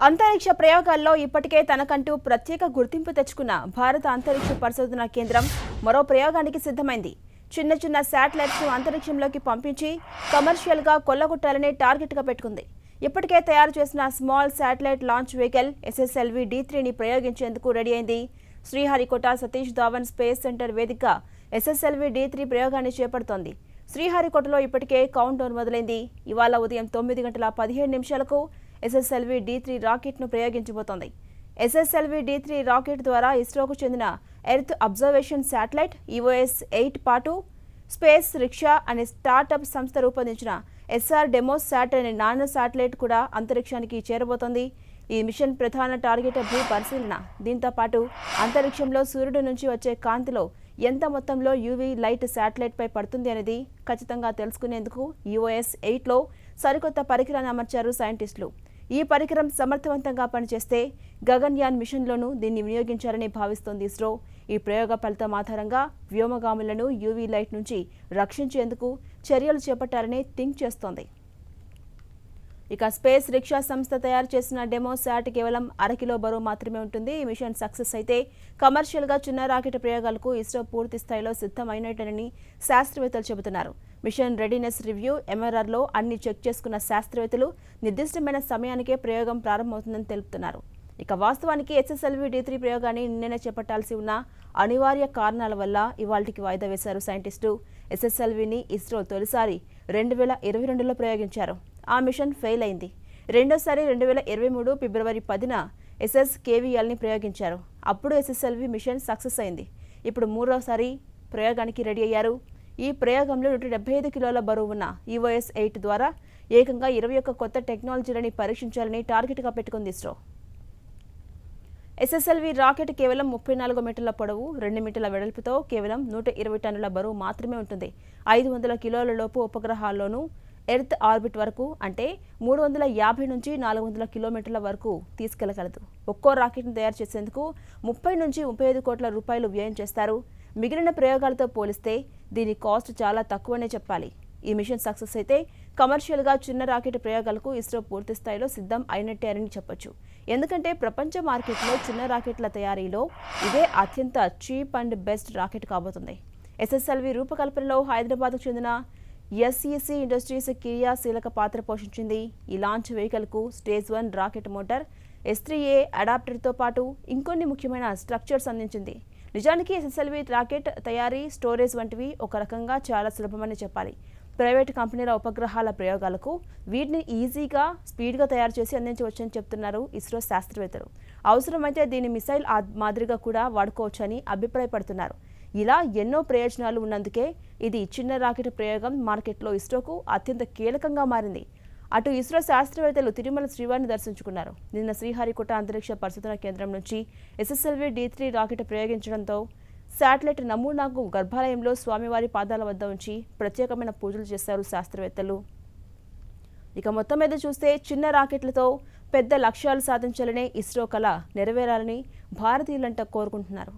అంతరిక్ష ప్రయోగాల్లో ఇప్పటికే తనకంటూ ప్రత్యేక గుర్తింపు తెచ్చుకున్న భారత అంతరిక్ష పరిశోధనా కేంద్రం మరో ప్రయోగానికి సిద్ధమైంది. చిన్న చిన్న శాటిలైట్స్ ను అంతరిక్షంలోకి పంపించి కమర్షియల్ గా కొల్లగొట్టాలని టార్గెట్ గా పెట్టుకుంది. ఇప్పటికే తయారు చేసిన స్మాల్ శాటిలైట్ లాంచ్ వెహికల్ SSLV-D3ని ప్రయోగించేందుకు రెడీ అయింది. శ్రీహరికోట సతీష్ ధావన్ స్పేస్ సెంటర్ వేదికగా SSLV-D3 ప్రయోగాన్ని చేపడుతోంది. శ్రీహరికోటలో ఇప్పటికే కౌంట్ డౌన్ మొదలైంది. ఇవాళ ఉదయం 9:15 SSLV-D3 రాకెట్ను ప్రయోగించబోతోంది. SSLV-D3 రాకెట్ ద్వారా ఇస్రోకు చెందిన ఎర్త్ అబ్జర్వేషన్ శాటిలైట్ EOS-8 పాటు స్పేస్ రిక్షా అనే స్టార్టప్ సంస్థ రూపొందించిన SR డెమోస్ శాట్ అనే నానో శాటిలైట్ కూడా అంతరిక్షానికి చేరబోతోంది. ఈ మిషన్ ప్రధాన టార్గెట్ భూ పరిశీలన. దీంతో పాటు అంతరిక్షంలో సూర్యుడి నుంచి వచ్చే కాంతిలో ఎంత మొత్తంలో UV లైట్ శాటిలైట్ పై పడుతుంది అనేది ఖచ్చితంగా తెలుసుకునేందుకు EOS-8లో సరికొత్త పరికరాన్ని అమర్చారు సైంటిస్టులు. ఈ పరికరం సమర్థవంతంగా పనిచేస్తే గగన్యాన్ మిషన్లోనూ దీన్ని వినియోగించాలని భావిస్తోంది ఇస్రో. ఈ ప్రయోగ ఫలితం ఆధారంగా వ్యోమగాములను UV లైట్ నుంచి రక్షించేందుకు చర్యలు చేపట్టాలని థింక్ చేస్తోంది. ఇక స్పేస్ రిక్షా సంస్థ తయారు చేసిన డెమో శాట్ కేవలం 1/2 కిలో బరువు మాత్రమే ఉంటుంది. ఈ మిషన్ సక్సెస్ అయితే కమర్షియల్గా చిన్న రాకెట్ ప్రయోగాలకు ఇస్రో పూర్తి స్థాయిలో సిద్ధమైనట్టని శాస్త్రవేత్తలు చెబుతున్నారు. మిషన్ రెడీనెస్ రివ్యూ MRRలో అన్ని చెక్ చేసుకున్న శాస్త్రవేత్తలు నిర్దిష్టమైన సమయానికే ప్రయోగం ప్రారంభమవుతుందని తెలుపుతున్నారు. ఇక వాస్తవానికి SSLV-D3 ప్రయోగాన్ని నిన్ననే చేపట్టాల్సి ఉన్న అనివార్య కారణాల వల్ల ఇవాల్టికి వాయిదా వేశారు సైంటిస్టు. SSLVని ఇస్రో తొలిసారి 2022లో ప్రయోగించారు. ఆ మిషన్ ఫెయిల్ అయింది. రెండోసారి 2023 ఫిబ్రవరి 10న SSKVLని ప్రయోగించారు. అప్పుడు SSLV మిషన్ సక్సెస్ అయింది. ఇప్పుడు మూడోసారి ప్రయోగానికి రెడీ అయ్యారు. ఈ ప్రయోగంలో 175 కిలోల బరువు ఉన్న EOS-8 ద్వారా ఏకంగా 21 కొత్త టెక్నాలజీలని పరీక్షించాలని టార్గెట్గా పెట్టుకుంది ఇస్రో. SSLV రాకెట్ కేవలం 34 మీటర్ల పొడవు, 2 మీటర్ల వెడల్పుతో కేవలం 120 టన్నుల బరువు మాత్రమే ఉంటుంది. 500 కిలోల లోపు ఉపగ్రహాల్లోనూ ఎర్త్ ఆర్బిట్ వరకు అంటే 350 నుంచి 400 కిలోమీటర్ల వరకు తీసుకెళ్లగలదు. ఒక్కో రాకెట్ను తయారు చేసేందుకు 30 నుంచి 35 కోట్ల రూపాయలు వ్యయం చేస్తారు. మిగిలిన ప్రయోగాలతో పోలిస్తే దీని కాస్ట్ చాలా తక్కువనే చెప్పాలి. ఈ మిషన్ సక్సెస్ అయితే కమర్షియల్గా చిన్న రాకెట్ ప్రయోగాలకు ఇస్రో పూర్తి స్థాయిలో సిద్ధం అయినట్టే అని చెప్పొచ్చు. ఎందుకంటే ప్రపంచ మార్కెట్లో చిన్న రాకెట్ల తయారీలో ఇదే అత్యంత చీప్ అండ్ బెస్ట్ రాకెట్ కాబోతుంది. SSLV రూపకల్పనలో హైదరాబాద్కు చెందిన SEC ఇండస్ట్రీస్ క్రియాశీలక పాత్ర పోషించింది. ఈ లాంచ్ వెహికల్కు స్టేజ్ 1 రాకెట్ మోటార్, S3A అడాప్టర్తో పాటు ఇంకొన్ని ముఖ్యమైన స్ట్రక్చర్స్ అందించింది. నిజానికి SSLV రాకెట్ తయారీ, స్టోరేజ్ వంటివి ఒక రకంగా చాలా సులభమని చెప్పాలి. ప్రైవేట్ కంపెనీల ఉపగ్రహాల ప్రయోగాలకు వీటిని ఈజీగా, స్పీడ్గా తయారు చేసి అందించవచ్చని చెప్తున్నారు ఇస్రో శాస్త్రవేత్తలు. అవసరమైతే దీన్ని మిసైల్ మాదిరిగా కూడా వాడుకోవచ్చని అభిప్రాయపడుతున్నారు. ఇలా ఎన్నో ప్రయోజనాలు ఉన్నందుకే ఇది చిన్న రాకెట్ ప్రయోగం మార్కెట్లో ఇస్రోకు అత్యంత కీలకంగా మారింది. అటు ఇస్రో శాస్త్రవేత్తలు తిరుమల శ్రీవారిని దర్శించుకున్నారు. నిన్న శ్రీహరికోట అంతరిక్ష పరిశోధనా కేంద్రం నుంచి SSLV-D3 రాకెట్ ప్రయోగించడంతో శాటిలైట్ నమూనాకు గర్భాలయంలో స్వామివారి పాదాల వద్ద ఉంచి ప్రత్యేకమైన పూజలు చేశారు శాస్త్రవేత్తలు. ఇక మొత్తం మీద చూస్తే చిన్న రాకెట్లతో పెద్ద లక్ష్యాలు సాధించాలనే ఇస్రో కల నెరవేరాలని భారతీయులంతా కోరుకుంటున్నారు.